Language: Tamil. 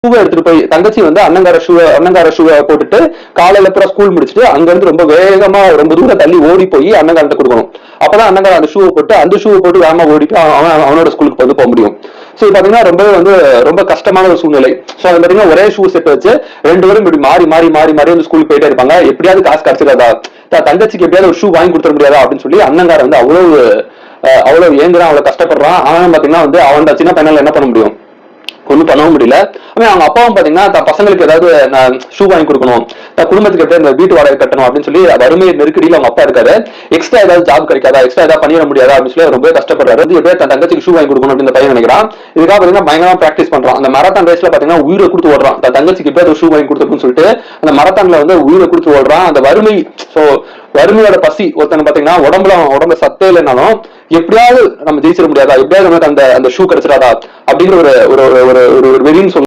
ஷூவை எடுத்துட்டு போய் தங்கச்சி வந்து அண்ணங்கார ஷூவை போட்டுட்டு காலையில பூரா ஸ்கூல் முடிச்சுட்டு அங்க இருந்து ரொம்ப வேகமா ரொம்ப தூரம் தள்ளி ஓடி போய் அண்ணங்காரத்தை கொடுக்கணும். அப்பதான் அண்ணங்கார அந்த ஷூவை போட்டு வேகமா ஓடி போய் அவனோட ஸ்கூலுக்கு வந்து போக முடியும். சோ பாத்தீங்கன்னா ரொம்பவே வந்து ரொம்ப கஷ்டமான ஒரு சூழ்நிலை. சோ அது பாத்தீங்கன்னா ஒரே ஷூ செட் வச்சு 2 பேரும் இப்படி மாறி வந்து ஸ்கூலுக்கு போயிட்டே இருப்பாங்க. எப்படியாவது காசு கிடைச்சிடாதா, தங்கச்சிக்கு எப்படியாவது ஒரு ஷூ வாங்கி கொடுத்துட முடியாதா அப்படின்னு சொல்லி அண்ணங்கார வந்து அவ்வளவு ஏங்குறான், அவ்வளவு கஷ்டப்படுறான். ஆனா பாத்தீங்கன்னா வந்து அவன் சின்ன பையனால என்ன பண்ண முடியும், ஒன்னும் பண்ணவும் முடியல. அவங்க அப்பாவும் பாத்தீங்கன்னா தன் பசங்களுக்கு ஏதாவது ஷூ வாங்கி கொடுக்கணும், தன் குடும்பத்துக்கு எப்படி இந்த வீட்டு வாடகை கட்டணும் அப்படின்னு சொல்லி வறுமை நெருக்கடியில் அவங்க அப்பா இருக்காரு. எக்ஸ்ட்ரா ஏதாவது ஜாப் கிடைக்காதா, எக்ஸ்ட்ரா ஏதாவது பண்ணிட முடியாதா அப்படின்னு சொல்லி ரொம்ப கஷ்டப்படுறாரு. எப்படியா தன் தங்கச்சிக்கு ஷூ வாங்கி கொடுக்கணும் அப்படின்னு பையன் நினைக்கிறான். இதுக்காக பாத்தீங்கன்னா பயங்கரமா பிராக்டிஸ் பண்றான். அந்த மராத்தான் ரேஸ்ல பாத்தீங்கன்னா உயிரை கொடுத்து ஓடுறான். தன் தங்கச்சிக்கு எப்படியாவது ஷூ வாங்கி கொடுத்துருக்குன்னு சொல்லிட்டு அந்த மராத்தான்ல வந்து உயிரை கொடுத்து ஓடுறான். அந்த வறுமையோட பசி ஒருத்தனை பாத்தீங்கன்னா உடம்புல சத்தே இல்லைனாலும் எப்படியாவது நம்ம ஜெயிச்சிட முடியாதா, எப்படியாவது நமக்கு அந்த ஷூ கிடைச்சிடாதா அப்படிங்கிற ஒரு வெறின்னு